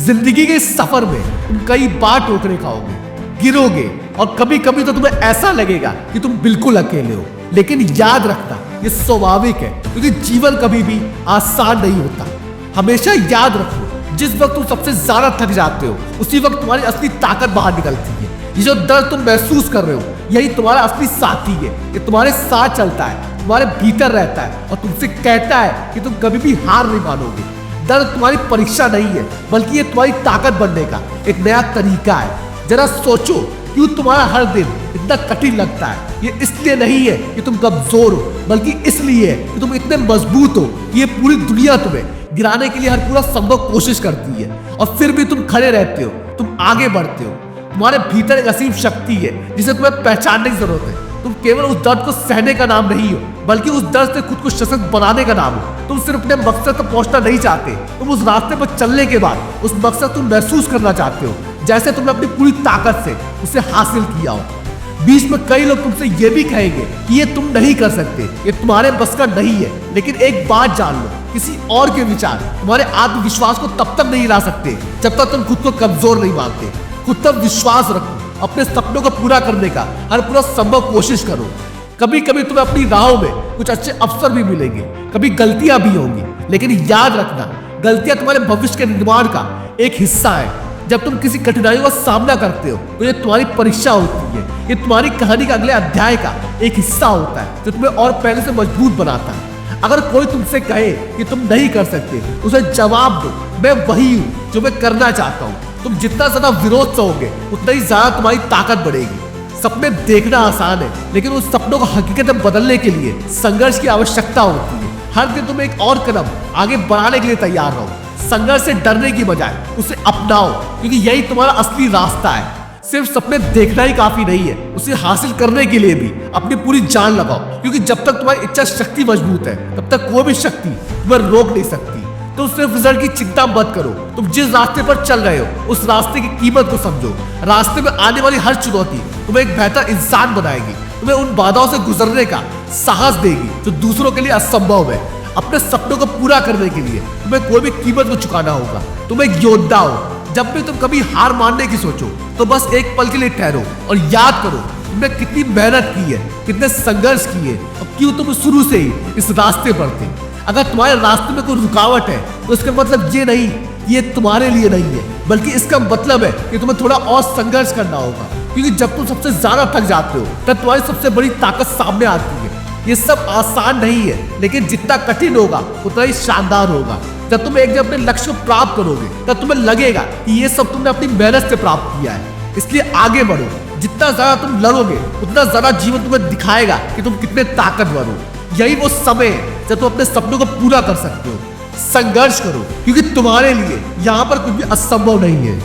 जिंदगी के इस सफर में तुम कई बार ठोकरें खाओगे, गिरोगे और कभी कभी तो तुम्हें ऐसा लगेगा कि तुम बिल्कुल अकेले हो। लेकिन याद रखना, ये स्वाभाविक है, क्योंकि जीवन कभी भी आसान नहीं होता। हमेशा याद रखो, जिस वक्त तुम सबसे ज्यादा थक जाते हो उसी वक्त तुम्हारी असली ताकत बाहर निकलती है। ये जो दर्द तुम महसूस कर रहे हो यही तुम्हारा असली साथी है। ये तुम्हारे साथ चलता है, तुम्हारे भीतर रहता है और तुमसे कहता है कि तुम कभी भी हार नहीं मानोगे। दर्द तुम्हारी परीक्षा नहीं है, बल्कि ये तुम्हारी ताकत बनने का एक नया तरीका है। जरा सोचो, क्यों तुम्हारा हर दिन इतना कठिन लगता है? ये इसलिए नहीं है कि तुम कमजोर हो, बल्कि इसलिए है कि तुम इतने मजबूत हो कि ये पूरी दुनिया तुम्हें गिराने के लिए हर पूरा संभव कोशिश करती है और फिर भी तुम खड़े रहते हो, तुम आगे बढ़ते हो। तुम्हारे भीतर एक असीम शक्ति है जिसे तुम्हें पहचानने की जरूरत है। तुम केवल उस दर्द को सहने का नाम नहीं हो, बल्कि उस दर्द से खुद को सशक्त बनाने का नाम हो। तुम सिर्फ अपने मकसद तक पहुंचना नहीं चाहते, तुम उस रास्ते पर चलने के बाद उस मकसद तुम महसूस करना चाहते हो जैसे तुमने अपनी पूरी ताकत से उसे हासिल किया हो। बीच में कई लोग तुमसे ये भी कहेंगे कि ये तुम नहीं कर सकते, ये तुम्हारे बस का नहीं है। लेकिन एक बात जान लो, किसी और के विचार तुम्हारे आत्मविश्वास को तब तक नहीं ला सकते जब तक तुम खुद को कमजोर नहीं मानते। खुद पर विश्वास रखो, अपने सपनों को पूरा करने का हर पूरा संभव कोशिश करो। कभी कभी तुम्हें अपनी राहों में कुछ अच्छे अवसर भी मिलेंगे, कभी गलतियां भी होंगी, लेकिन याद रखना, गलतियां तुम्हारे भविष्य के निर्माण का एक हिस्सा है। जब तुम किसी कठिनाइयों का सामना करते हो तो ये तुम्हारी परीक्षा होती है, ये तुम्हारी कहानी का अगले अध्याय का एक हिस्सा होता है जो तुम्हें और पहले से मजबूत बनाता है। अगर कोई तुमसे कहे कि तुम नहीं कर सकते, उसे जवाब दो, मैं वही हूं जो मैं करना चाहता हूं। तुम जितना ज्यादा विरोध सहोगे उतना ही ज्यादा तुम्हारी ताकत बढ़ेगी। सपने देखना आसान है, लेकिन उस सपनों को हकीकत में बदलने के लिए संघर्ष की आवश्यकता होती है। हर दिन तुम एक और कदम आगे बढ़ाने के लिए तैयार रहो। संघर्ष से डरने की बजाय उसे अपनाओ, क्योंकि यही तुम्हारा असली रास्ता है। सिर्फ सपने देखना ही काफी नहीं है, उसे हासिल करने के लिए भी अपनी पूरी जान लगाओ, क्योंकि जब तक तुम्हारी इच्छा शक्ति मजबूत है तब तक कोई भी शक्ति तुम्हें रोक नहीं सकती। तुम सिर्फ रिजल्ट की चिंता मत करो, तुम जिस रास्ते पर चल रहे हो उस रास्ते की कीमत को समझो। रास्ते में आने वाली हर चुनौती तुम्हें एक बेहतर इंसान बनाएगी, तुम्हें उन बाधाओं से गुजरने का साहस देगी जो दूसरों के लिए असंभव है। अपने सपनों को पूरा करने के लिए तुम्हें कोई भी कीमत को चुकाना होगा। तुम एक योद्धा हो। जब भी तुम कभी हार मानने की सोचो तो बस एक पल के लिए ठहरो और याद करो तुमने कितनी मेहनत की है, कितने संघर्ष किए और क्यों तुम शुरू से ही इस रास्ते पर थे। अगर तुम्हारे रास्ते में कोई रुकावट है तो इसका मतलब ये नहीं ये तुम्हारे लिए नहीं है, बल्कि इसका मतलब है कि तुम्हें थोड़ा और संघर्ष करना होगा। क्योंकि जब तुम सबसे ज्यादा थक जाते हो तब तुम्हारी सबसे बड़ी ताकत सामने आती है। ये सब आसान नहीं है, लेकिन जितना कठिन होगा उतना ही शानदार होगा। जब तुम एक दिन अपने लक्ष्य को प्राप्त करोगे तब तुम्हें लगेगा कि ये सब तुमने अपनी मेहनत से प्राप्त किया है। इसलिए आगे बढ़ो। जितना ज्यादा तुम लड़ोगे उतना ज्यादा जीवन तुम्हें दिखाएगा कि तुम कितने ताकतवर हो। यही वो समय है जब तुम अपने सपनों को पूरा कर सकते हो। संघर्ष करो, क्योंकि तुम्हारे लिए यहाँ पर कुछ भी असंभव नहीं है।